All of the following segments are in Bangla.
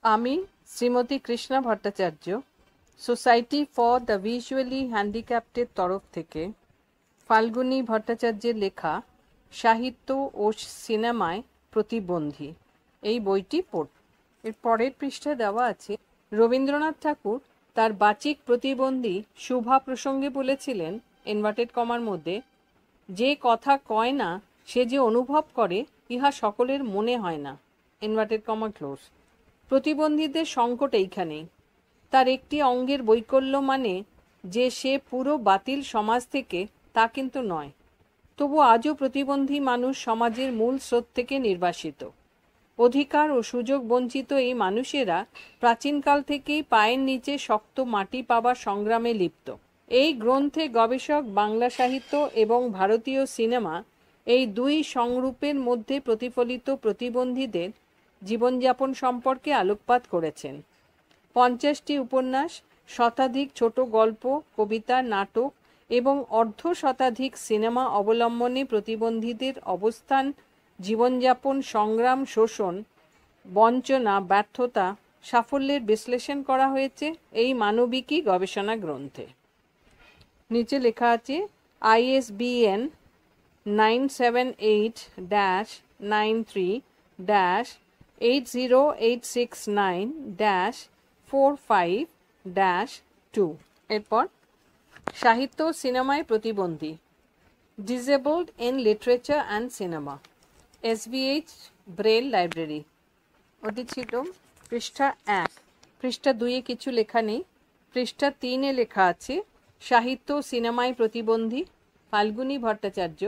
আমি Srimati Krishna Bhattacharya society for the visually হ্যান্ডিক্যাপ্টের তরফ থেকে ফাল্গুনী ভট্টাচার্যের লেখা সাহিত্য ও সিনেমায় প্রতিবন্ধী এই বইটি পড়ব। এর পরের পৃষ্ঠায় দেওয়া আছে, রবীন্দ্রনাথ ঠাকুর তার বাচিক প্রতিবন্ধী শুভা প্রসঙ্গে বলেছিলেন, ইনভার্টেড কমার মধ্যে, যে কথা কয় না সে যে অনুভব করে ইহা সকলের মনে হয় না, ইনভার্টেড কমা ক্লোজ। প্রতিবন্ধীদের সংকট এইখানেই। তার একটি অঙ্গের বৈকল্য মানে যে সে পুরো বাতিল সমাজ থেকে, তা কিন্তু নয়। তবু আজও প্রতিবন্ধী মানুষ সমাজের মূল স্রোত থেকে নির্বাসিত। অধিকার ও সুযোগ বঞ্চিত এই মানুষেরা প্রাচীনকাল থেকেই পায়ের নিচে শক্ত মাটি পাবার সংগ্রামে লিপ্ত। এই গ্রন্থে গবেষক বাংলা সাহিত্য এবং ভারতীয় সিনেমা এই দুই সংরূপের মধ্যে প্রতিফলিত প্রতিবন্ধীদের জীবনযাপন সম্পর্কে আলোকপাত করেছেন। 50টি উপন্যাস, শতাধিক ছোট গল্প, কবিতা, নাটক এবং অর্ধশতাধিক সিনেমা অবলম্বনে প্রতিবন্ধীদের অবস্থান, জীবনযাপন, সংগ্রাম, শোষণ, বঞ্চনা, ব্যর্থতা, সাফল্যের বিশ্লেষণ করা হয়েছে এই মানবিকী গবেষণা গ্রন্থে। নিচে লেখা আছে ISBN 978-93-80869-45-2। এরপর সাহিত্য ও সিনেমায় প্রতিবন্ধী, disabled in literature and cinema, SVH Braille library. ওটি ছিল পৃষ্ঠা 1। পৃষ্ঠা 2-এ কিছু লেখা নেই। পৃষ্ঠা 3-এ লেখা আছে, সাহিত্য ও সিনেমায় প্রতিবন্ধী, ফাল্গুনী ভট্টাচার্য,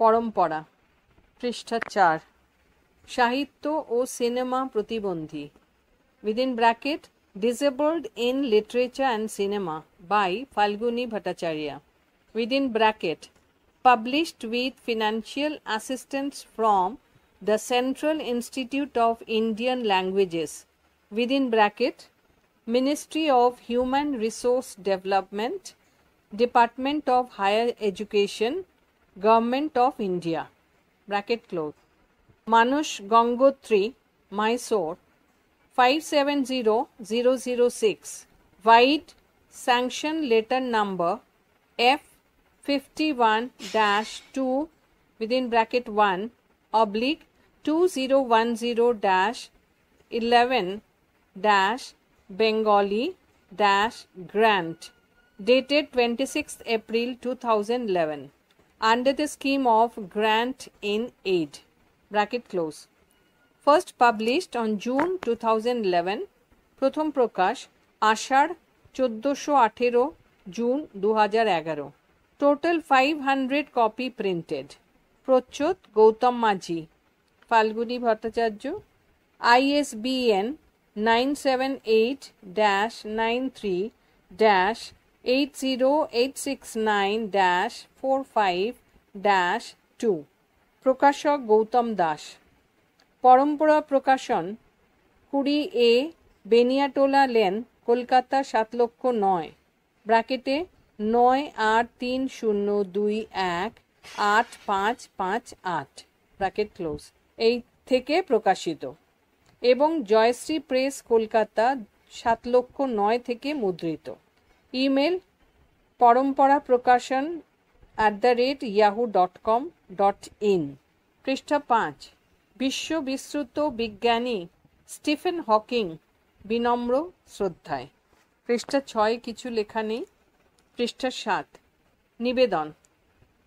পরম্পরা। পৃষ্ঠা 4, সাহিত্য ও সিনেমা প্রতিবন্ধী, within bracket disabled in literature and cinema by Falguni Bhattacharya, within bracket published with financial assistance from the Central Institute of Indian Languages, within bracket Ministry of Human Resource Development, Department of Higher Education, Government of India, bracket close. Manush Gangotri, Mysore, 570006, Wide Sanction Letter Number F51-2 within bracket 1 oblique 2010-11-Bengali-Grant dated 26th April 2011 under the scheme of Grant in Aid, bracket close. First published on June 2011, প্রথম প্রকাশ আষাঢ় 1418, জুন 2011। Total 500 copy printed. প্রচ্ছদ গৌতম মাঝি, ফাল্গুনী ভট্টাচার্য, ISBN 978-93-80869-45-2, প্রকাশক গৌতম দাস। পরম্পরা প্রকাশন 20A বেনিয়াটোলা লেন, কলকাতা 7,09,000, ব্র্যাকেটে 9830218558, ব্র্যাকেট ক্লোজ, এই থেকে প্রকাশিত এবং জয়শ্রী প্রেস, কলকাতা 7,09,000 থেকে মুদ্রিত। ইমেল পরম্পরা প্রকাশন @yahoo.com.in। পৃষ্ঠা 5, বিশ্ববিশ্রুত বিজ্ঞানী স্টিফেন হকিং, বিনম্র শ্রদ্ধায়। পৃষ্ঠা 6 কিছু লেখা নেই। পৃষ্ঠা 7, নিবেদন,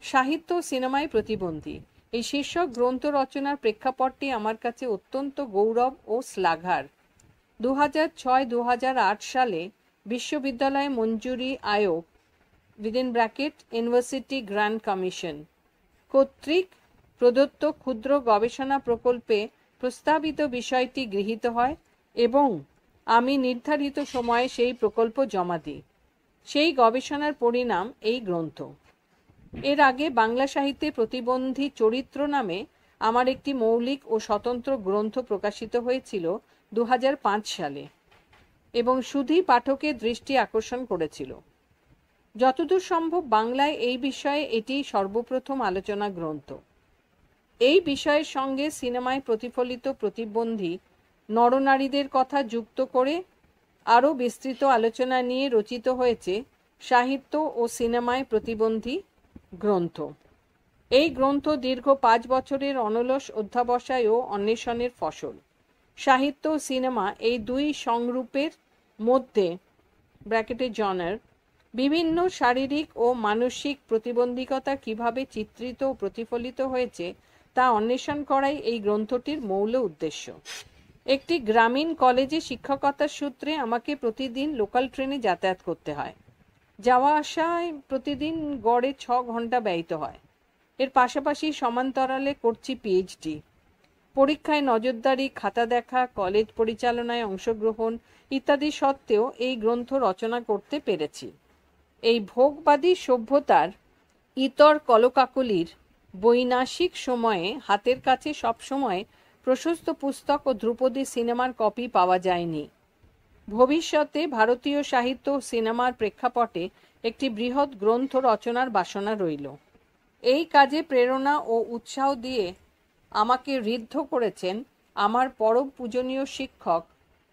সাহিত্য সিনেমায় প্রতিবন্ধী এই শীর্ষক গ্রন্থ রচনার প্রেক্ষাপটটি আমার কাছে অত্যন্ত গৌরব ও শ্লাঘার। 2006-2008 সালে বিশ্ববিদ্যালয় মঞ্জুরি আয়োগ within bracket university grant commission কর্তৃক প্রদত্ত ক্ষুদ্র গবেষণা প্রকল্পে প্রস্তাবিত বিষয়টি গৃহীত হয় এবং আমি নির্ধারিত সময়ে সেই প্রকল্প জমা দিই। সেই গবেষণার পরিণাম এই গ্রন্থ। এর আগে বাংলা সাহিত্যে প্রতিবন্ধী চরিত্র নামে আমার একটি মৌলিক ও স্বতন্ত্র গ্রন্থ প্রকাশিত হয়েছিল 2005 সালে এবং শুধুই পাঠকের দৃষ্টি আকর্ষণ করেছিল। যতদূর সম্ভব বাংলায় এই বিষয়ে এটি সর্বপ্রথম আলোচনা গ্রন্থ। এই বিষয়ের সঙ্গে সিনেমায় প্রতিফলিত প্রতিবন্ধী নরনারীদের কথা যুক্ত করে আরও বিস্তৃত আলোচনা নিয়ে রচিত হয়েছে সাহিত্য ও সিনেমায় প্রতিবন্ধী গ্রন্থ। এই গ্রন্থ দীর্ঘ 5 বছরের অনলস অধ্যাবসায় ও অন্বেষণের ফসল। সাহিত্য ও সিনেমা এই দুই সংরূপের মধ্যে ব্র্যাকেটে জনার বিভিন্ন শারীরিক ও মানসিক প্রতিবন্ধকতা কিভাবে চিত্রিত ও প্রতিফলিত হয়েছে তা অন্বেষণ করাই এই গ্রন্থটির মূল উদ্দেশ্য। একটি গ্রামীণ কলেজে শিক্ষকতার সূত্রে আমাকে প্রতিদিন লোকাল ট্রেনে যাতায়াত করতে হয়। যাওয়া আসায় প্রতিদিন গড়ে 6 ঘন্টা ব্যয়িত হয়। এর পাশাপাশি সমান্তরালে করছি পিএইচডি। পরীক্ষায় নজরদারি, খাতা দেখা, কলেজ পরিচালনায় অংশগ্রহণ ইত্যাদি সত্ত্বেও এই গ্রন্থ রচনা করতে পেরেছি। এই ভোগবাদী সভ্যতার ইতর কলকাকলির বৈনাশিক সময়ে হাতের কাছে সবসময় প্রশস্ত পুস্তক ও ধ্রুপদী সিনেমার কপি পাওয়া যায়নি। ভবিষ্যতে ভারতীয় সাহিত্য ও সিনেমার প্রেক্ষাপটে একটি বৃহৎ গ্রন্থ রচনার বাসনা রইল। এই কাজে প্রেরণা ও উৎসাহ দিয়ে আমাকে ঋদ্ধ করেছেন আমার পরম পূজনীয় শিক্ষক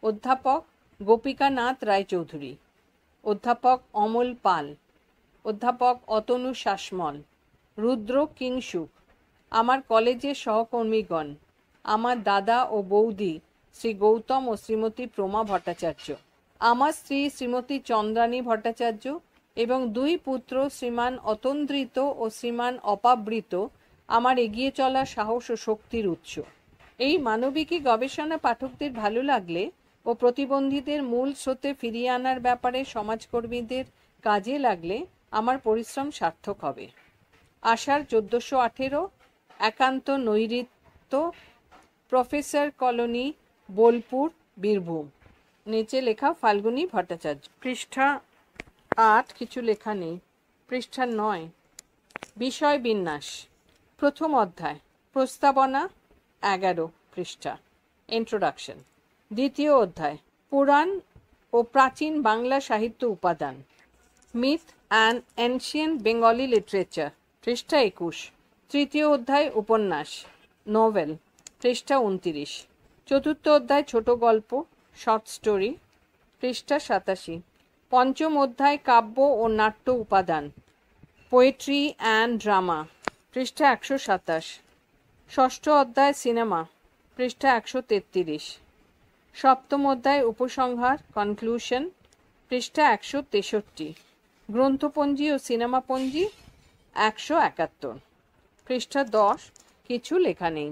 অধ্যাপক গোপিকানাথ রায়চৌধুরী, অধ্যাপক অমল পাল, অধ্যাপক অতনু শাসমল, রুদ্র কিংসুক, আমার কলেজের সহকর্মীগণ, আমার দাদা ও বৌদি শ্রী গৌতম ও শ্রীমতী প্রমা ভট্টাচার্য, আমার স্ত্রী শ্রীমতী চন্দ্রানী ভট্টাচার্য এবং 2 পুত্র শ্রীমান অতন্দ্রিত ও শ্রীমান অপাবৃত আমার এগিয়ে চলা সাহস ও শক্তির উৎস। এই মানবিকী গবেষণা পাঠকদের ভালো লাগলে ও প্রতিবন্ধীদের মূল স্রোতে ফিরিয়ে আনার ব্যাপারে সমাজকর্মীদের কাজে লাগলে আমার পরিশ্রম সার্থক হবে। আষাঢ় 1418, একান্ত নৈঋত্য, প্রফেসর কলোনি, বোলপুর, বীরভূম। নিচে লেখা ফাল্গুনী ভট্টাচার্য। পৃষ্ঠা 8 কিছু লেখা নেই। পৃষ্ঠা 9 বিষয় বিন্যাস। প্রথম অধ্যায় প্রস্তাবনা 11 পৃষ্ঠা ইন্ট্রোডাকশন। দ্বিতীয় অধ্যায় পুরাণ ও প্রাচীন বাংলা সাহিত্য উপাদান, myth and ancient Bengali literature, পৃষ্ঠা 21। তৃতীয় অধ্যায় উপন্যাস নোভেল, পৃষ্ঠা 29। চতুর্থ অধ্যায় ছোট গল্প শর্ট স্টোরি, পৃষ্ঠা 87। পঞ্চম অধ্যায় কাব্য ও নাট্য উপাদান, পোয়েট্রি অ্যান্ড ড্রামা, পৃষ্ঠা 127। ষষ্ঠ অধ্যায় সিনেমা, পৃষ্ঠা 133। সপ্তম অধ্যায় উপসংহার কনক্লুশন, পৃষ্ঠা 163। গ্রন্থপঞ্জি ও সিনেমাপঞ্জি 171, পৃষ্ঠা 10 কিছু লেখা নেই।